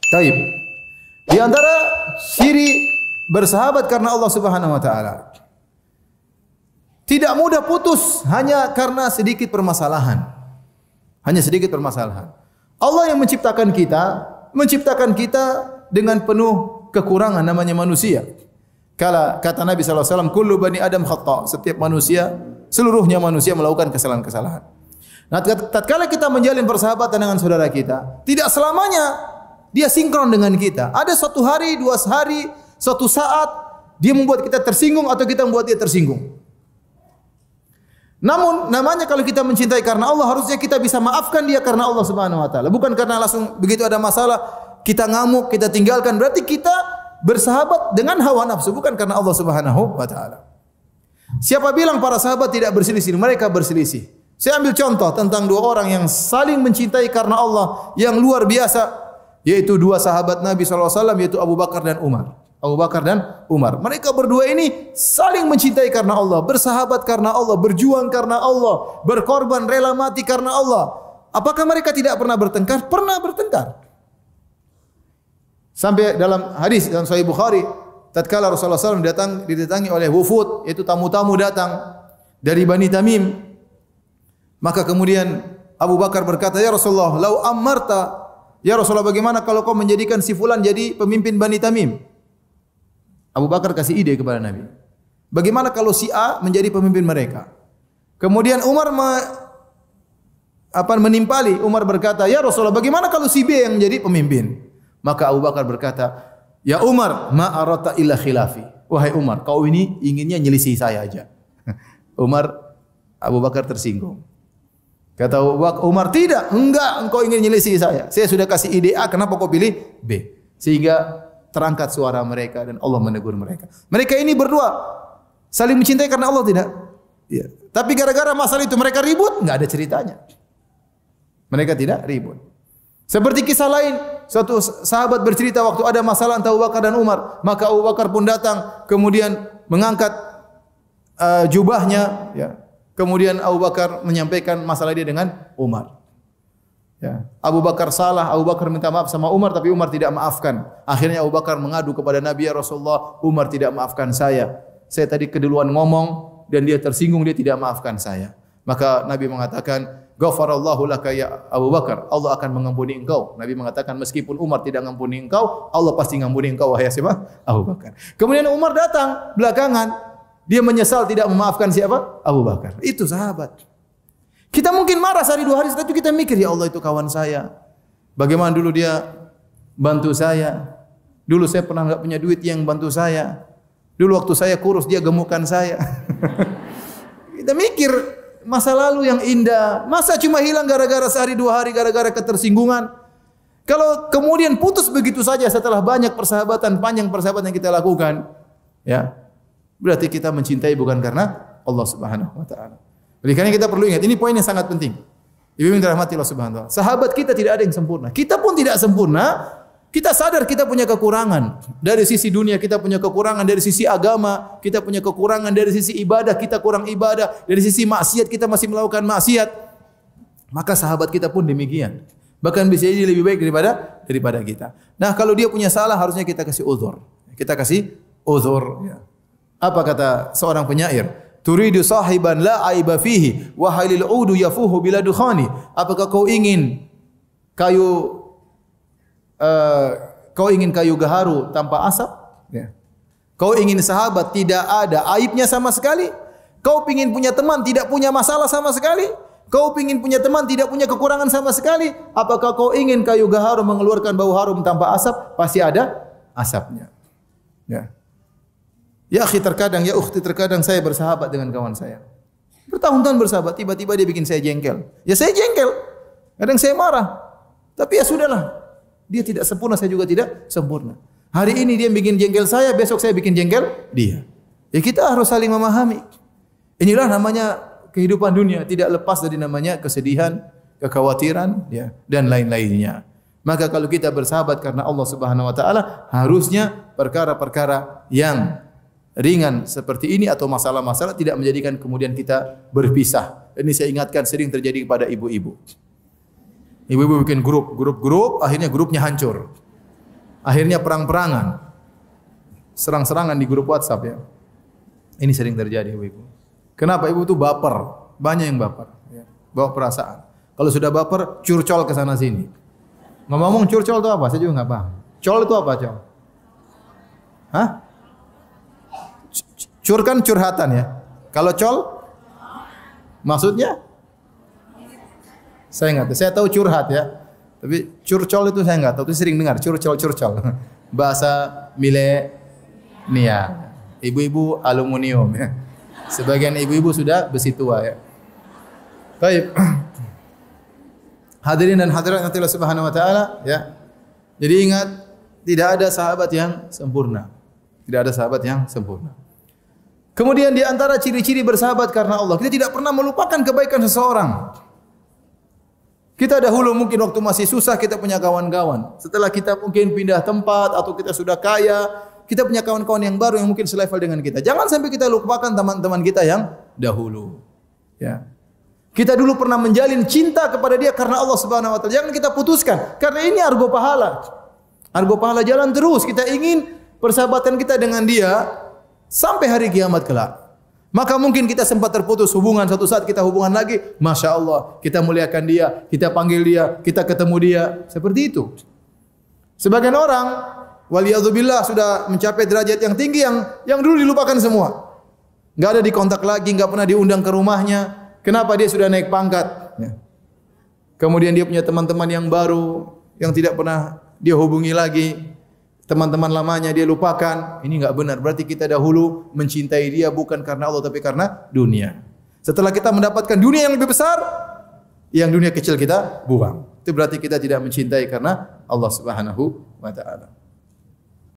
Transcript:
Taib. Di antara ciri bersahabat karena Allah Subhanahu wa taala. Tidak mudah putus hanya karena sedikit permasalahan. Hanya sedikit permasalahan. Allah yang menciptakan kita dengan penuh kekurangan, namanya manusia. Kata Nabi SAW, kullu bani Adam khata'. Setiap manusia, seluruhnya manusia melakukan kesalahan-kesalahan. Nah, tatkala kita menjalin persahabatan dengan saudara kita, tidak selamanya dia sinkron dengan kita. Ada suatu hari, dua hari, suatu saat dia membuat kita tersinggung atau kita membuat dia tersinggung. Namun namanya kalau kita mencintai karena Allah, harusnya kita bisa maafkan dia karena Allah Subhanahu wa taala. Bukan karena langsung begitu ada masalah kita ngamuk, kita tinggalkan. Berarti kita bersahabat dengan hawa nafsu, bukan karena Allah Subhanahu wa taala. Siapa bilang para sahabat tidak berselisih? Mereka berselisih. Saya ambil contoh tentang dua orang yang saling mencintai karena Allah yang luar biasa, yaitu dua sahabat Nabi SAW, yaitu Abu Bakar dan Umar. Abu Bakar dan Umar. Mereka berdua ini saling mencintai karena Allah, bersahabat karena Allah, berjuang karena Allah, berkorban, rela mati karena Allah. Apakah mereka tidak pernah bertengkar? Pernah bertengkar. Sampai dalam hadis dalam Sahih Bukhari, tatkala Rasulullah SAW didatangi oleh wufud, yaitu tamu-tamu datang dari Bani Tamim, maka kemudian Abu Bakar berkata, "Ya Rasulullah, lau ammarta, ya Rasulullah, bagaimana kalau kau menjadikan si fulan jadi pemimpin Bani Tamim?" Abu Bakar kasih ide kepada Nabi. Bagaimana kalau si A menjadi pemimpin mereka? Kemudian Umar menimpali. Umar berkata, "Ya Rasulullah, bagaimana kalau si B yang menjadi pemimpin?" Maka Abu Bakar berkata, "Ya Umar, ma arata illa khilafi." Wahai Umar, kau ini inginnya nyelisih saya aja. Abu Bakar tersinggung. Kata Umar, "Tidak, enggak, engkau ingin nyelisih saya. Saya sudah kasih ide A, kenapa kau pilih B?" Sehingga terangkat suara mereka dan Allah menegur mereka. Mereka ini berdua saling mencintai karena Allah, tidak? Ya. Tapi gara-gara masalah itu mereka ribut, enggak ada ceritanya. Mereka tidak ribut. Seperti kisah lain, suatu sahabat bercerita waktu ada masalah antara Abu Bakar dan Umar, maka Abu Bakar pun datang, kemudian mengangkat jubahnya, ya. Kemudian Abu Bakar menyampaikan masalah dia dengan Umar. Ya. Abu Bakar salah, Abu Bakar minta maaf sama Umar, tapi Umar tidak maafkan. Akhirnya Abu Bakar mengadu kepada Nabi, "Ya Rasulullah, Umar tidak maafkan saya. Saya tadi keduluan ngomong dan dia tersinggung, dia tidak maafkan saya." Maka Nabi mengatakan, "Ghafarallahu laka ya Abu Bakar." Allah akan mengampuni engkau. Nabi mengatakan, meskipun Umar tidak mengampuni engkau, Allah pasti mengampuni engkau, wahai siapa? Abu Bakar. Kemudian Umar datang belakangan. Dia menyesal tidak memaafkan siapa? Abu Bakar. Itu sahabat. Kita mungkin marah sehari dua hari, setelah itu kita mikir, ya Allah itu kawan saya. Bagaimana dulu dia bantu saya. Dulu saya pernah enggak punya duit yang bantu saya. Dulu waktu saya kurus dia gemukkan saya. Kita mikir masa lalu yang indah. Masa cuma hilang gara-gara sehari dua hari, gara-gara ketersinggungan. Kalau kemudian putus begitu saja setelah banyak persahabatan, panjang persahabatan yang kita lakukan, ya, berarti kita mencintai bukan karena Allah Subhanahu wa taala. Oleh karena kita perlu ingat, ini poin yang sangat penting. Ibu yang dirahmati Allah Subhanahu wa taala. Sahabat kita tidak ada yang sempurna. Kita pun tidak sempurna. Kita sadar kita punya kekurangan. Dari sisi dunia kita punya kekurangan, dari sisi agama kita punya kekurangan, dari sisi ibadah kita kurang ibadah, dari sisi maksiat kita masih melakukan maksiat. Maka sahabat kita pun demikian. Bahkan bisa jadi lebih baik daripada kita. Nah, kalau dia punya salah harusnya kita kasih uzur. Kita kasih uzur, ya. Apa kata seorang penyair? Turidu sahiban la aiba fihi wa halil udu yafuhu bila dukhani. Apakah kau ingin kayu gaharu tanpa asap? Ya. Kau ingin sahabat tidak ada aibnya sama sekali? Kau ingin punya teman tidak punya masalah sama sekali? Kau ingin punya teman tidak punya kekurangan sama sekali? Apakah kau ingin kayu gaharu mengeluarkan bau harum tanpa asap? Pasti ada asapnya. Ya. Ya akhi, terkadang, ya ukhti, terkadang saya bersahabat dengan kawan saya. Bertahun-tahun bersahabat, tiba-tiba dia bikin saya jengkel. Ya saya jengkel. Kadang saya marah. Tapi ya sudahlah. Dia tidak sempurna, saya juga tidak sempurna. Hari ini dia bikin jengkel saya, besok saya bikin jengkel dia. Ya kita harus saling memahami. Inilah namanya kehidupan dunia, tidak lepas dari namanya kesedihan, kekhawatiran, ya, dan lain-lainnya. Maka kalau kita bersahabat karena Allah Subhanahu wa taala, harusnya perkara-perkara yang ringan seperti ini atau masalah-masalah tidak menjadikan kemudian kita berpisah. Ini saya ingatkan sering terjadi kepada ibu-ibu. Ibu-ibu bikin grup, akhirnya grupnya hancur. Akhirnya perang-perangan, serang-serangan di grup WhatsApp ya. Ini sering terjadi ibu-ibu. Kenapa ibu itu baper? Banyak yang baper, ya. Bawa perasaan. Kalau sudah baper, curcol ke sana sini. Ngomong curcol itu apa? Saya juga nggak paham. Col itu apa, col? Hah? Cur kan curhatan ya. Kalau col, maksudnya? Saya nggak tahu. Saya tahu curhat ya. Tapi curcol itu saya nggak tahu. Itu sering dengar curcol. Bahasa milenial. Ibu-ibu aluminium ya. Sebagian ibu-ibu sudah besi tua ya. Baik. Hadirin dan hadirat Allah Subhanahu wa taala ya. Jadi ingat, tidak ada sahabat yang sempurna. Tidak ada sahabat yang sempurna. Kemudian di antara ciri-ciri bersahabat karena Allah, kita tidak pernah melupakan kebaikan seseorang. Kita dahulu mungkin waktu masih susah kita punya kawan-kawan. Setelah kita mungkin pindah tempat atau kita sudah kaya, kita punya kawan-kawan yang baru yang mungkin selevel dengan kita. Jangan sampai kita lupakan teman-teman kita yang dahulu. Ya. Kita dulu pernah menjalin cinta kepada dia karena Allah Subhanahu wa taala. Jangan kita putuskan karena ini argo pahala. Argo pahala jalan terus. Kita ingin persahabatan kita dengan dia sampai hari kiamat kelak. Maka mungkin kita sempat terputus hubungan, suatu saat kita hubungan lagi, Masya Allah, kita muliakan dia, kita panggil dia, kita ketemu dia. Seperti itu. Sebagian orang waliyadzubillah sudah mencapai derajat yang tinggi yang dulu dilupakan semua. Enggak ada dikontak lagi, enggak pernah diundang ke rumahnya. Kenapa? Dia sudah naik pangkat. Ya. Kemudian dia punya teman-teman yang baru yang tidak pernah dia hubungi lagi. Teman-teman lamanya dia lupakan. Ini enggak benar. Berarti kita dahulu mencintai dia bukan karena Allah tapi karena dunia. Setelah kita mendapatkan dunia yang lebih besar, yang dunia kecil kita buang. Itu berarti kita tidak mencintai karena Allah Subhanahu wa taala.